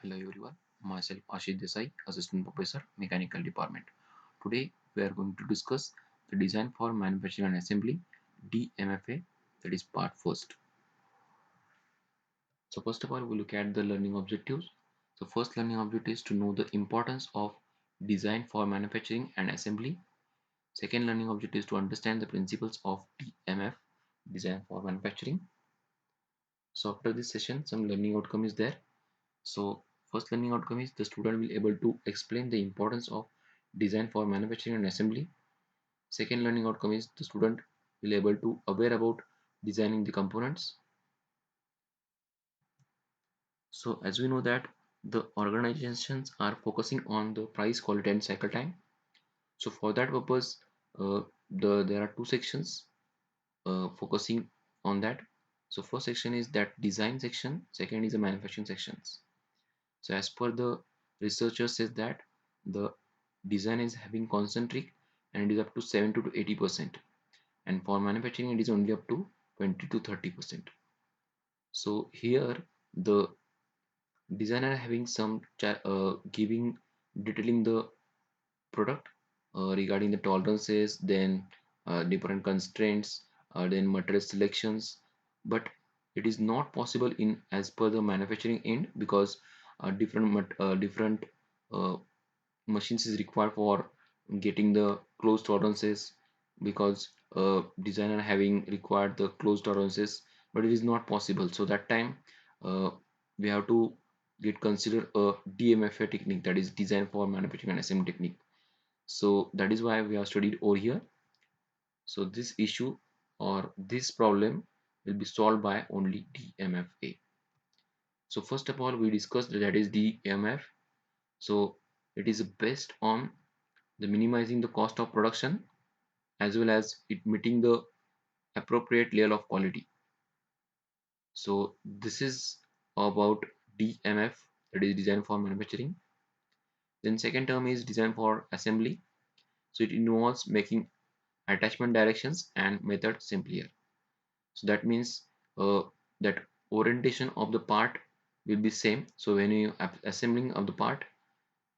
Hello everyone, myself Ashish Desai, Assistant Professor, Mechanical Department. Today we are going to discuss the Design for Manufacturing and Assembly DMFA, that is part first. So first of all we look at the learning objectives. So first learning objective is to know the importance of design for manufacturing and assembly. Second learning objective is to understand the principles of DMF, Design for Manufacturing. So after this session some learning outcome is there. So first learning outcome is the student will able to explain the importance of design for manufacturing and assembly. Second learning outcome is the student will able to aware about designing the components. So as we know that the organizations are focusing on the price, quality and cycle time. So for that purpose, there are two sections focusing on that. So first section is that design section, second is the manufacturing sections. So as per the researchers says that the design is having concentric and it is up to 70 to 80%, and for manufacturing it is only up to 20 to 30%. So here the designer having some giving detailing the product regarding the tolerances, then different constraints, then material selections, but it is not possible in as per the manufacturing end because different uh, machines is required for getting the closed tolerances, because designer having required the closed tolerances, but it is not possible. So that time uh, we have to get consider a DMFA technique, that is design for manufacturing and assembly technique. So that is why we have studied over here. So this issue or this problem will be solved by only DMFA. So first of all we discussed that is DMF. So it is based on the minimizing the cost of production as well as it meeting the appropriate level of quality. So this is about DMF, that is design for manufacturing. Then second term is design for assembly. So it involves making attachment directions and method simpler. So that means that orientation of the part will be same. So when you assembling of the part,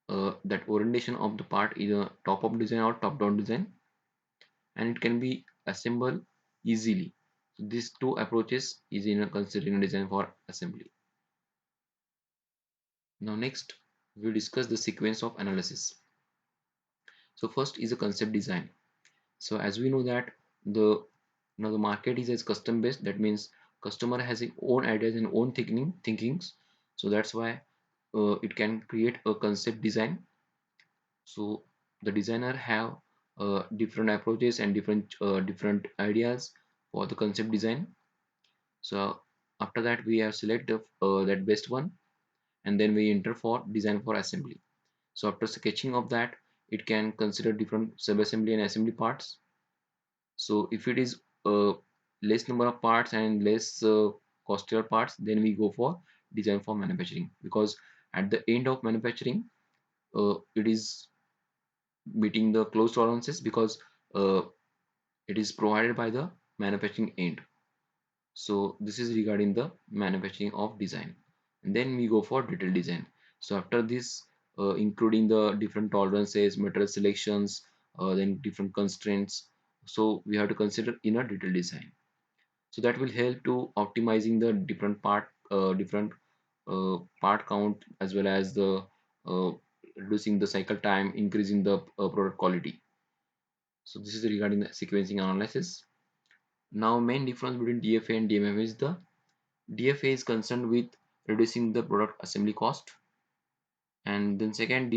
that orientation of the part is a top up design or top down design, and it can be assembled easily. So these two approaches is in a considering design for assembly. Now next we discuss the sequence of analysis. So first is a concept design. So as we know that the the market is as custom based, that means customer has his own ideas and own thinkings. So that's why it can create a concept design. So the designer have different approaches and different ideas for the concept design. So after that we have selected that best one, and then we enter for design for assembly. So after sketching of that, it can consider different sub-assembly and assembly parts. So if it is less number of parts and less costlier parts, then we go for design for manufacturing, because at the end of manufacturing it is meeting the close tolerances, because uh, it is provided by the manufacturing end. So this is regarding the manufacturing of design, and then we go for detailed design. So after this, including the different tolerances, material selections, then different constraints, so we have to consider in a detailed design. So that will help to optimizing the different part count, as well as the uh, reducing the cycle time, increasing the product quality. So this is regarding the sequencing analysis. Now main difference between DFA and DMF is the DFA is concerned with reducing the product assembly cost, and then second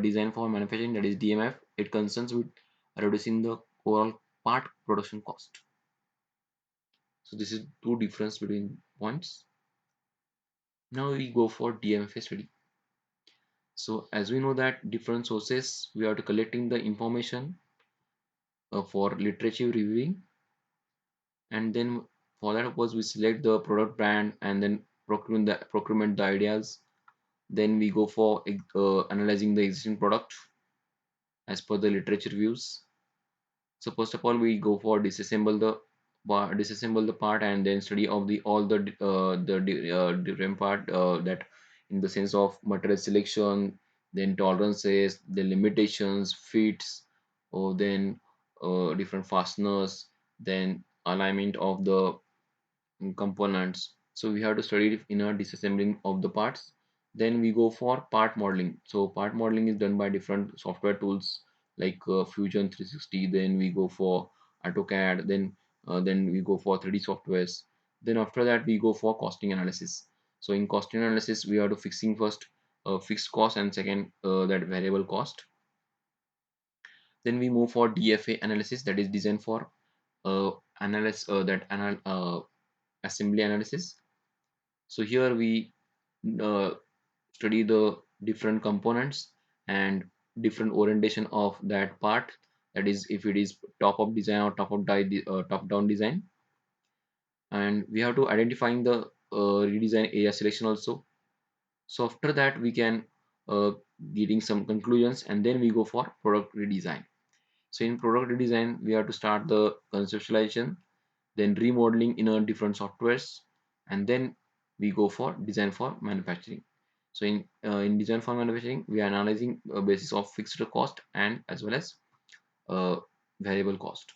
design for manufacturing, that is DMF, it concerns with reducing the overall part production cost. So this is two difference between points. Now we go for DMFA study. So as we know that different sources we are to collecting the information for literature reviewing, and then for that purpose we select the product brand and then procurement the ideas. Then we go for analyzing the existing product as per the literature views. So first of all, we go for disassemble the part and then study of the all the different part that in the sense of material selection, then tolerances, the limitations, fits, or then different fasteners, then alignment of the components. So we have to study it in a disassembling of the parts. Then we go for part modeling. So part modeling is done by different software tools like Fusion 360. Then we go for AutoCAD. Then we go for 3D softwares. Then after that we go for costing analysis. So in costing analysis we have to fixing first fixed cost and second that variable cost. Then we move for DFA analysis, that is design for analysis that anal assembly analysis. So here we uh, study the different components and different orientation of that part. That is, if it is top up design or top down design, and we have to identifying the redesign area selection also. So after that, we can getting some conclusions, and then we go for product redesign. So in product redesign, we have to start the conceptualization, then remodeling in a different softwares, and then we go for design for manufacturing. So in design for manufacturing, we are analyzing a basis of fixed cost and as well as uh, variable cost.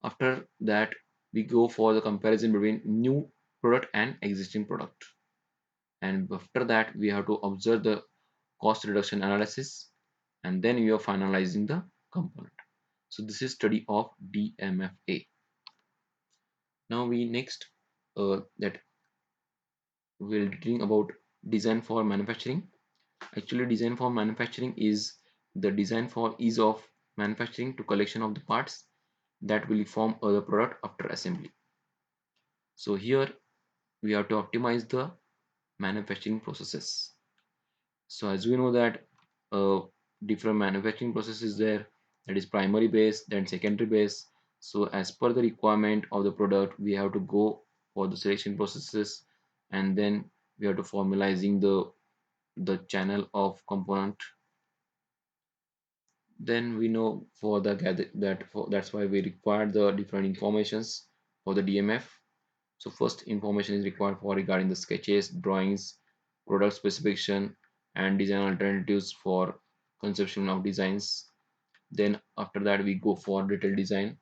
After that, we go for the comparison between new product and existing product, and after that we have to observe the cost reduction analysis, and then we are finalizing the component. So this is study of DMFA. Now we next that we'll reading about design for manufacturing. Actually, design for manufacturing is the design for ease of manufacturing to collection of the parts that will form the product after assembly. So here we have to optimize the manufacturing processes. So as we know that different manufacturing processes there, that is primary base, then secondary base. So as per the requirement of the product, we have to go for the selection processes, and then we have to formalizing the channel of component. Then we know for the gather that that's why we require the different informations for the DMF. So first information is required for regarding the sketches, drawings, product specification, and design alternatives for conception of designs. Then after that we go for detailed design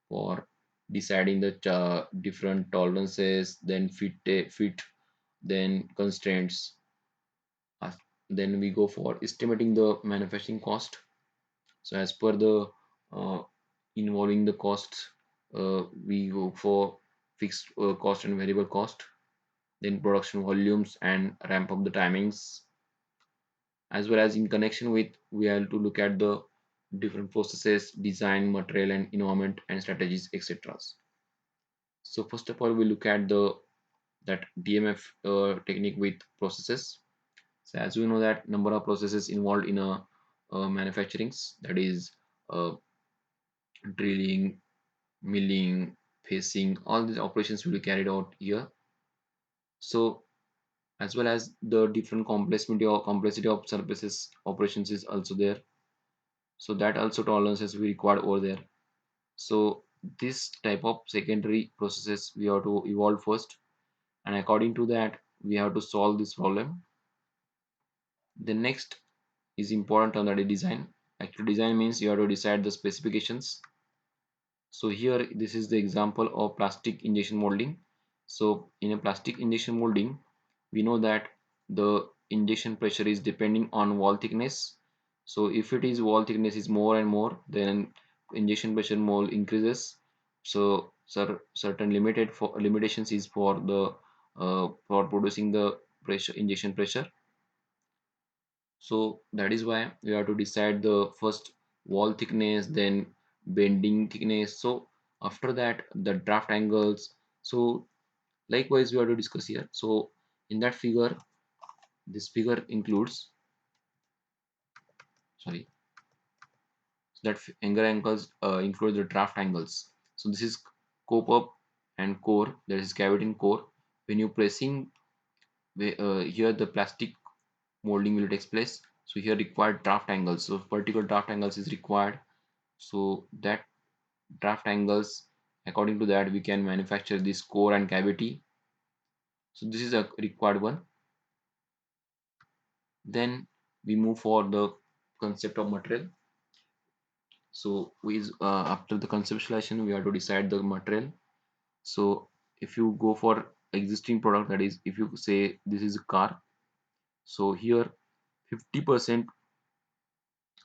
for deciding the different tolerances, then fit, then constraints. Uh, Then we go for estimating the manufacturing cost. So as per the uh, involving the costs, we go for fixed cost and variable cost, then production volumes and ramp up the timings, as well as in connection with we have to look at the different processes, design, material and environment and strategies, etc. So first of all we look at the that DMF technique with processes. So as we know that number of processes involved in a manufacturings, that is uh, drilling, milling, facing, all these operations will be carried out here. So as well as the different complexity of services operations is also there. So that also tolerances we required over there. So this type of secondary processes we have to evolve first, and according to that we have to solve this problem. The next is important on the design. Actually, design means you have to decide the specifications. So here this is the example of plastic injection molding. So in a plastic injection molding, we know that the injection pressure is depending on wall thickness. So if it is wall thickness is more and more, then injection pressure more increases. So certain limited for limitations is for producing the pressure injection pressure. So that is why we have to decide the first wall thickness, then bending thickness. So after that, the draft angles. So likewise, we have to discuss here. So in that figure, this figure includes, sorry, that angle angles include the draft angles. So this is cope up and core. There is cavity in core. When you pressing here, the plastic molding will take place. So here required draft angles. So particular draft angles is required. So that draft angles, according to that we can manufacture this core and cavity. So this is a required one. Then we move for the concept of material. So after the conceptualization, we have to decide the material. So if you go for existing product, that is, if you say this is a car, so here 50%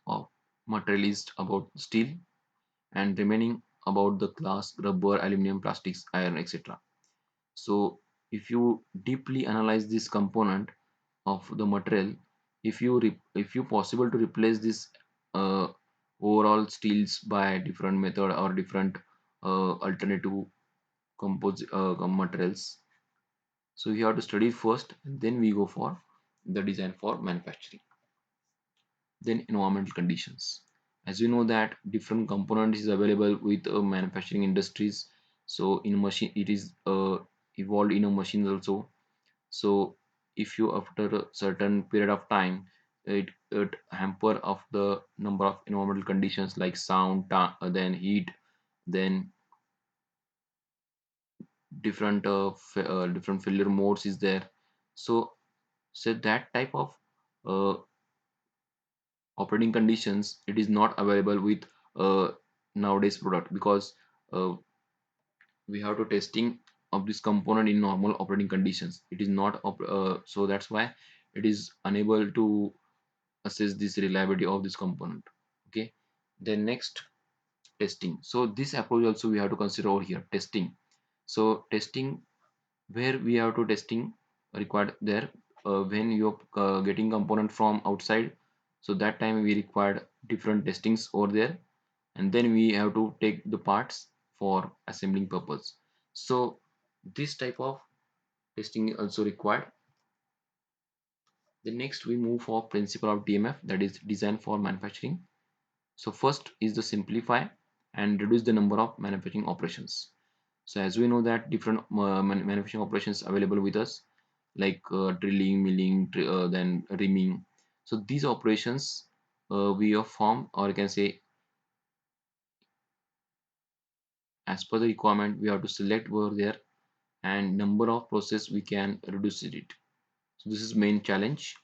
of material is about steel and remaining about the glass, rubber, aluminum, plastics, iron, etc. So if you deeply analyze this component of the material, if you possible to replace this uh, overall steels by different method or different alternative materials, so you have to study first and then we go for the design for manufacturing. Then environmental conditions, as you know that different components is available with manufacturing industries. So in machine it is evolved in a machine also. So if you after a certain period of time, it hamper of the number of environmental conditions like sound, then heat, then different failure modes is there. So that type of uh, operating conditions, it is not available with uh, nowadays product, because uh, we have to testing of this component in normal operating conditions. It is not so that's why it is unable to assess this reliability of this component. Okay, then next, testing. So this approach also we have to consider over here, testing. So testing, where we have to testing required there, when you're getting component from outside, so that time we required different testings over there, and then we have to take the parts for assembling purpose. So this type of testing is also required. The next we move for principle of DMF, that is design for manufacturing. So first is the simplify and reduce the number of manufacturing operations. So as we know that different manufacturing operations available with us, like drilling, milling, then reaming. So these operations we have formed, or you can say as per the requirement, we have to select over there, and number of process we can reduce it. So this is main challenge.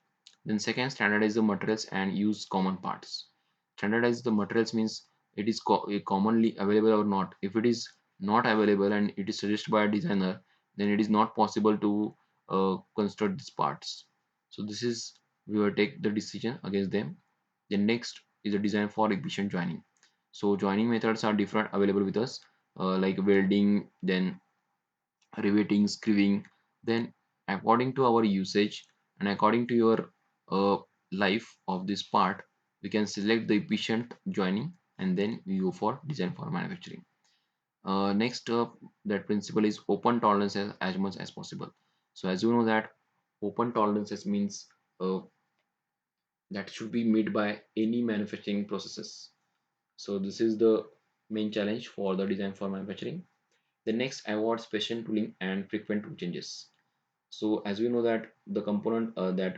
Then second, standardize the materials and use common parts. Standardize the materials means it is commonly available or not. If it is not available and it is suggested by a designer, then it is not possible to construct these parts. So this is, we will take the decision against them. Then next is the design for efficient joining. So joining methods are different available with us, like welding, then riveting, screwing. Then according to our usage and according to your uh, life of this part, we can select the efficient joining and then we go for design for manufacturing. Next that principle is open tolerances as much as possible. So as you know that open tolerances means that should be made by any manufacturing processes. So this is the main challenge for the design for manufacturing. The next, avoid special tooling and frequent tool changes. So as we know that the component that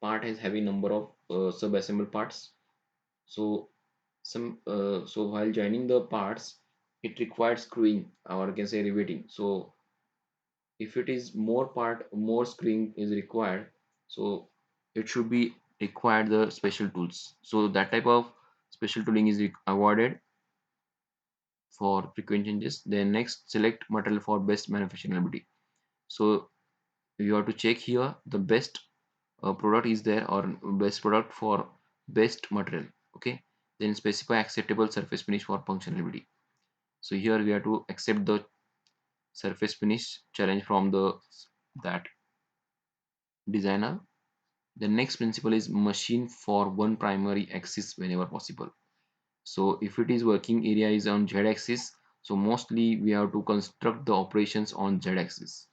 part has heavy number of sub-assembled parts. So so while joining the parts, it requires screwing, or you can say riveting. So if it is more screwing is required, so it should be required the special tools. So that type of special tooling is avoided for frequent changes. Then next, select material for best manufacturability. So you have to check here the best product is there, or best product for best material. Okay, then specify acceptable surface finish for functionality. So here we have to accept the surface finish challenge from the that designer. The next principle is machine for one primary axis whenever possible. So if it is working area is on z axis, so mostly we have to construct the operations on z axis.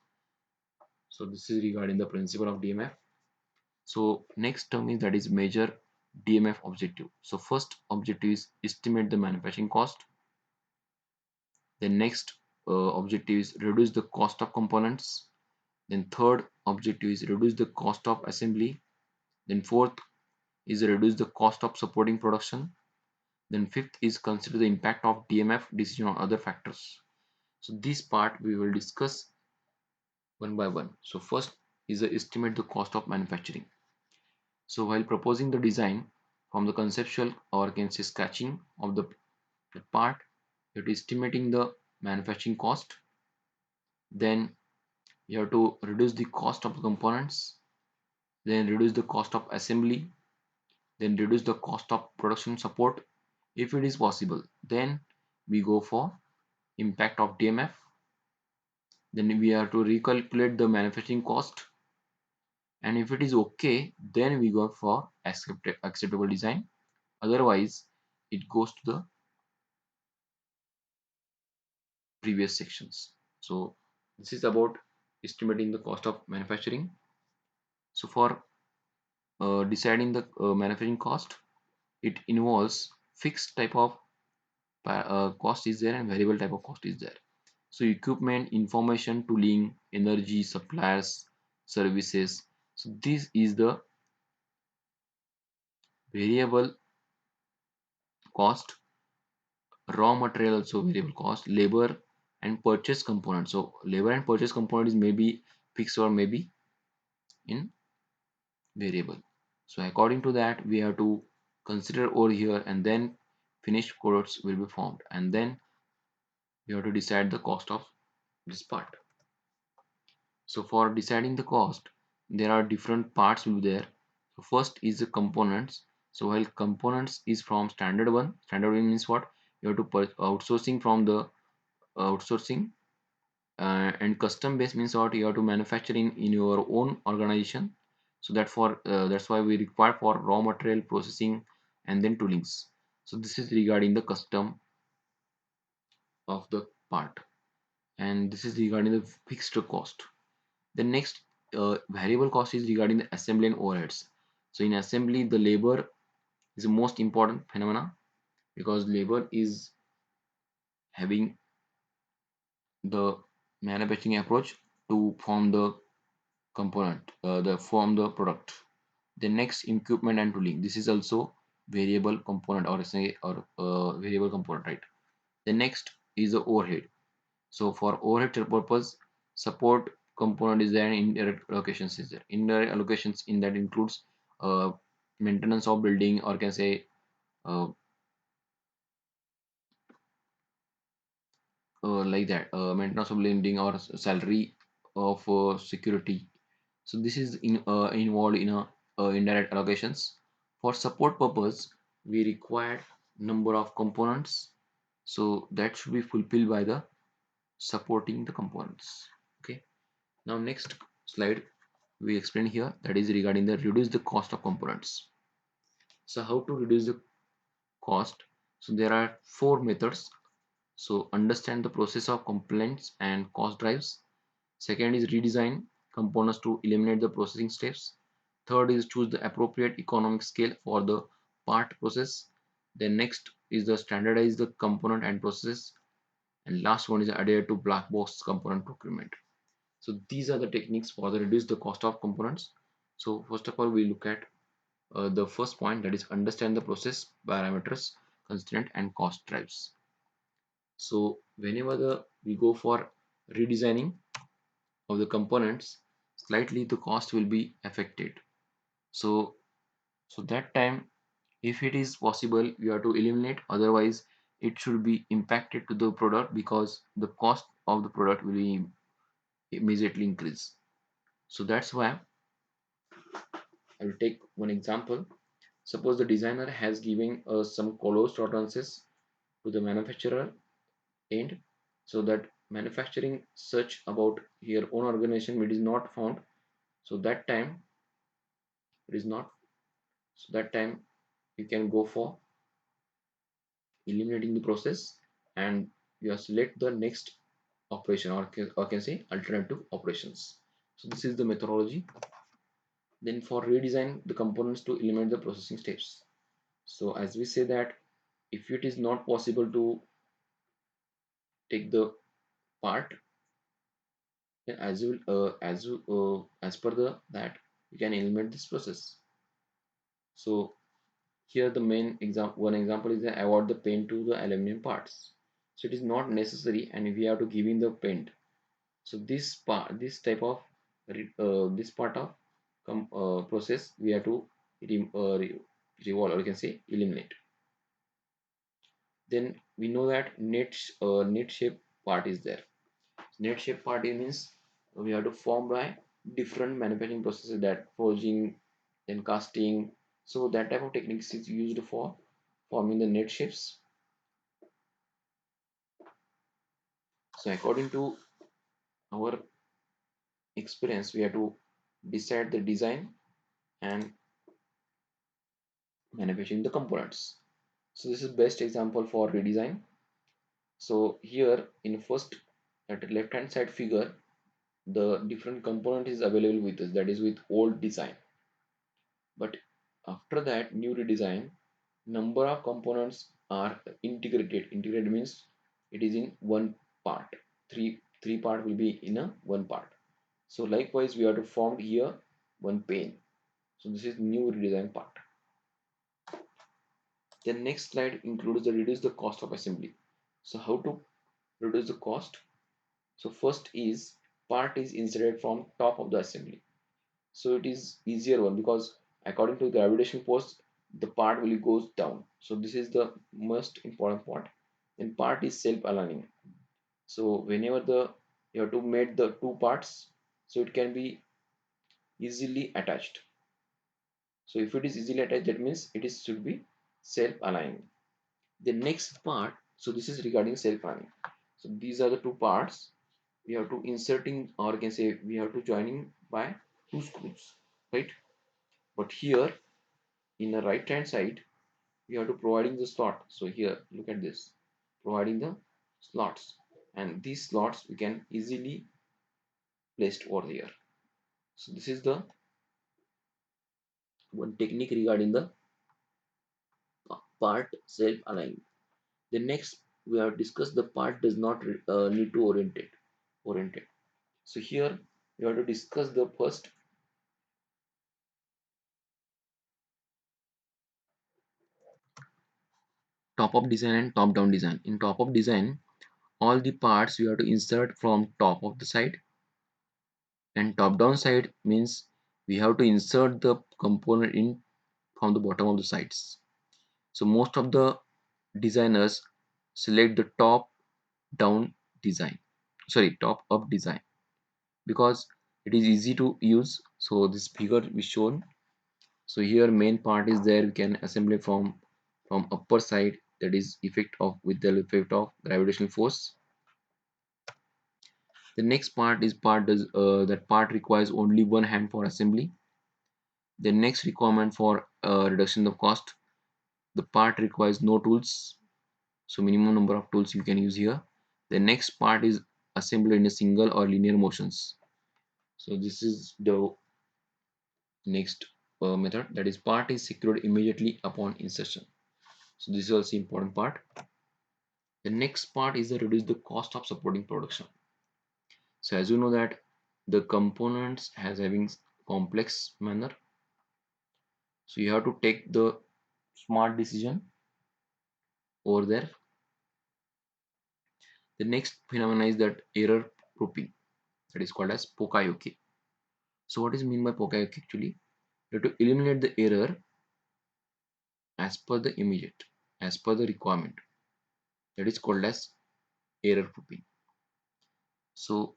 So this is regarding the principle of DMF. So next term is that is measure DMF objective. So first objective is estimate the manufacturing cost. The next objective is reduce the cost of components. Then third objective is reduce the cost of assembly. Then fourth is reduce the cost of supporting production. Then fifth is consider the impact of DMF decision on other factors. So this part we will discuss one by one. So first is the estimate the cost of manufacturing. So while proposing the design from the conceptual or can say sketching of the part, you're estimating the manufacturing cost. Then you have to reduce the cost of the components, then reduce the cost of assembly, then reduce the cost of production support if it is possible. Then we go for impact of DMF. Then we have to recalculate the manufacturing cost, and if it is okay, then we go for acceptable design. Otherwise, it goes to the previous sections. So this is about estimating the cost of manufacturing. So for deciding the manufacturing cost, it involves fixed type of cost is there and variable type of cost is there. So equipment, information, tooling, energy, suppliers, services. So this is the variable cost. Raw material also variable cost, labor and purchase component. So labor and purchase component is maybe fixed or maybe in variable. So according to that, we have to consider over here, and then finished products will be formed, and then we have to decide the cost of this part. So for deciding the cost, there are different parts will be there. So first is the components. So while components is from standard one means what? You have to outsourcing from the outsourcing, and custom base means what? You have to manufacture in your own organization. So that's why we require for raw material processing and then toolings. So this is regarding the custom of the part, and this is regarding the fixed cost. The next variable cost is regarding the assembly and overheads. So in assembly, the labor is the most important phenomena, because labor is having the manufacturing approach to form the component, the form the product. The next, equipment and tooling. This is also variable component, or say or variable component, right? The next is the overhead. So for overhead purpose, support component is there, and indirect allocations is there. Indirect allocations in that includes uh, maintenance of building, or can say uh, like that, maintenance of building or salary of security. So this is involved in a indirect allocations. For support purpose, we require number of components, so that should be fulfilled by the supporting the components. Okay. Now next slide we explain here, that is regarding the reduce the cost of components. So how to reduce the cost? So there are four methods. So understand the process of components and cost drives. Second is redesign components to eliminate the processing steps. Third is choose the appropriate economic scale for the part process. Then next is the standardize the component and processes. And last one is adhere to black box component procurement. So these are the techniques for the reduce the cost of components. So first of all, we look at the first point, that is understand the process parameters, constraint and cost drives. So whenever we go for redesigning of the components, slightly the cost will be affected. So that time, if it is possible, you have to eliminate, otherwise it should be impacted to the product, because the cost of the product will be immediately increase. So that's why I will take one example. Suppose the designer has given some colors tolerances to the manufacturer end, so that manufacturing search about your own organization it is not found. So that time it is not. So that time you can go for eliminating the process, and you select the next operation, or can say alternative operations. So this is the methodology. Then for redesign the components to eliminate the processing steps. So as we say that if it is not possible to take the part, then as per the that you can eliminate this process. So here the main example, one example is that avoid the paint to the aluminum parts. So it is not necessary, and we have to give in the paint. So this part, this type of this part of process we have to revolve, or you can say eliminate. Then we know that net shape part is there. Net shape part means we have to form by different manufacturing processes, that forging, then casting. So that type of techniques is used for forming the net shapes. So according to our experience, we have to decide the design and manufacturing the components. So this is best example for redesign. So here in first, at the left hand side figure, the different component is available with us, that is with old design. But after that new redesign, number of components are integrated means it is in one part. Three part will be in a one part. So likewise we have to form here one pane. So this is new redesign part. The next slide includes the reduce the cost of assembly. So how to reduce the cost? So first is part is inserted from top of the assembly. So it is easier one, because according to gravitational force the part will goes down. So this is the most important part. And part is self-aligning. So whenever the you have to make the two parts, so it can be easily attached. So if it is easily attached, that means it is should be self-aligning. The next part, so this is regarding self-aligning. So these are the two parts we have to inserting, or can say we have to joining by two screws, right? But here in the right hand side we have to providing the slot. So here look at this, providing the slots, and these slots we can easily placed over here. So this is the one technique regarding the part self aligning. The next we have discussed the part does not need to orientate. So here we have to discuss the first top up design and top down design. In top up design, all the parts we have to insert from top of the side, and top down side means we have to insert the component in from the bottom of the sides. So most of the designers select the top down design, sorry, top up design, because it is easy to use. So this figure is shown. So here main part is there, we can assemble it from upper side, that is effect of with the effect of gravitational force. The next part is part does that part requires only one hand for assembly. The next requirement for reduction of cost, the part requires no tools, so minimum number of tools you can use here. The next part is assembled in a single or linear motions. So this is the next method, that is part is secured immediately upon insertion. So this is also important part. The next part is the reduce the cost of supporting production. So as you know that the components has having complex manner, so you have to take the smart decision over there. The next phenomenon is that error proofing, that is called as Pokayoke. So what is mean by Pokayoke actually? You have to eliminate the error as per the immediate, as per the requirement. That is called as error proofing. So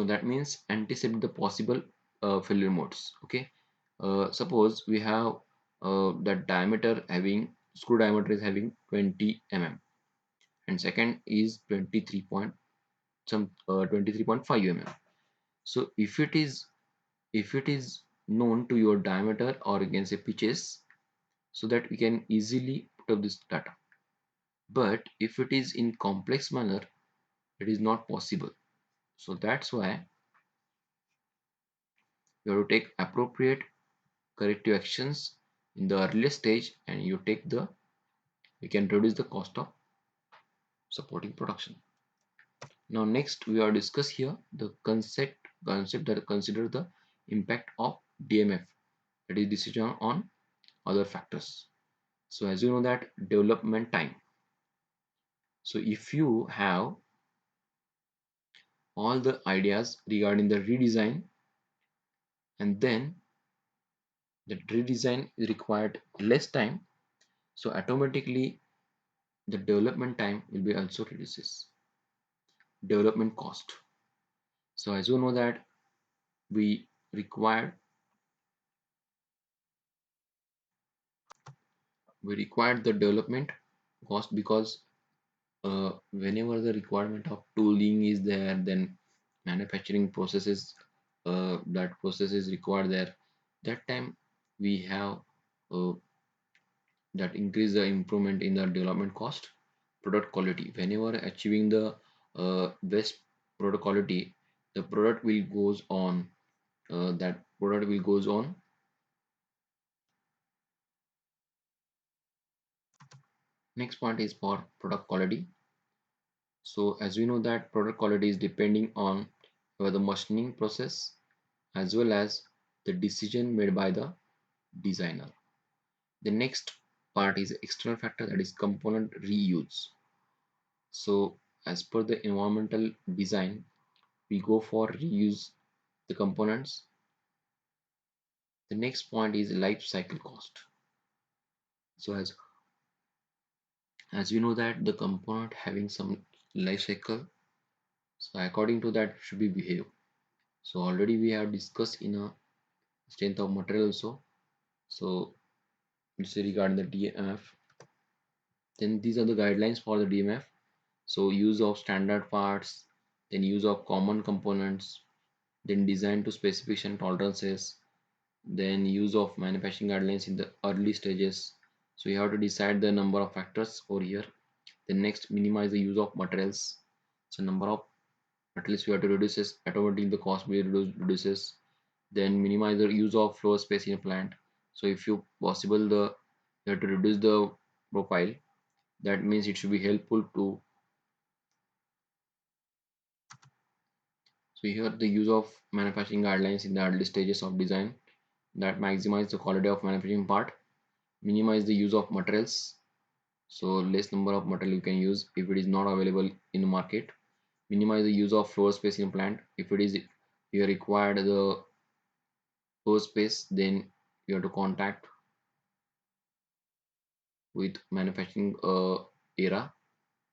that means anticipate the possible failure modes. Okay, suppose we have that diameter having screw diameter is having 20 mm, and second is 23.5 mm. So if it is known to your diameter, or you can say pitches, so that we can easily put up this data. But if it is in complex manner, it is not possible. So that's why you have to take appropriate corrective actions in the earliest stage, and you can reduce the cost of supporting production. Now next we are discuss here the concept that consider the impact of DMF, that is decision on other factors. So as you know that development time. So if you have all the ideas regarding the redesign, and then the redesign is required less time, so automatically the development time will be also reduces. Development cost. So as you know that we required the development cost because whenever the requirement of tooling is there, then manufacturing processes, that process is required there, that time we have uh, that increase the improvement in the development cost. Product quality, whenever achieving the best product quality, the product will goes on, that product will goes on. Next point is for product quality. So as we know that product quality is depending on the machining process as well as the decision made by the designer. The next part is external factor, that is component reuse. So as per the environmental design, we go for reuse the components. The next point is life cycle cost. So as we know that the component having some life cycle, so according to that should be behave. So already we have discussed in a strength of material also. So let's say regarding the DMF, then these are the guidelines for the DMF. So use of standard parts, then use of common components, then design to specification tolerances, then use of manufacturing guidelines in the early stages. So you have to decide the number of factors over here. Then next, minimize the use of materials. So number of materials we have to reduce is automatically the cost will reduces. Then minimize the use of floor space in a plant. So if you possible the you have to reduce the profile. That means it should be helpful to. So here the use of manufacturing guidelines in the early stages of design that maximize the quality of manufacturing part, minimize the use of materials. So less number of material you can use if it is not available in the market. Minimize the use of floor space in plant. If it is you required the floor space, then you have to contact with manufacturing era.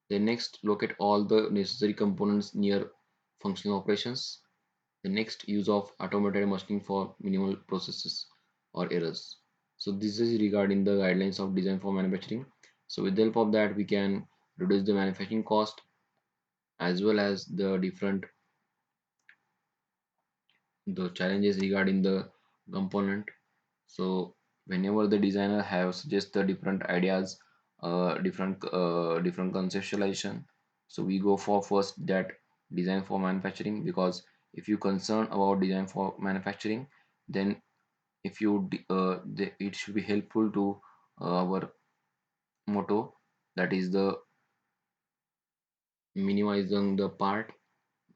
Then next, locate all the necessary components near functional operations. The next, use of automated machining for minimal processes or errors. So this is regarding the guidelines of design for manufacturing. So with the help of that, we can reduce the manufacturing cost as well as the different the challenges regarding the component. So whenever the designer have suggest the different ideas, different conceptualization, so we go for first that design for manufacturing, because if you concern about design for manufacturing, then if you it should be helpful to our motto, that is the minimizing the part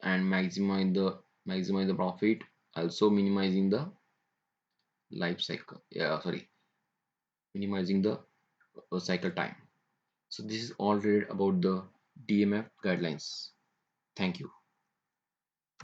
and maximize the profit, also minimizing the life cycle, yeah, sorry, minimizing the cycle time. So this is all related about the DMF guidelines. Thank you.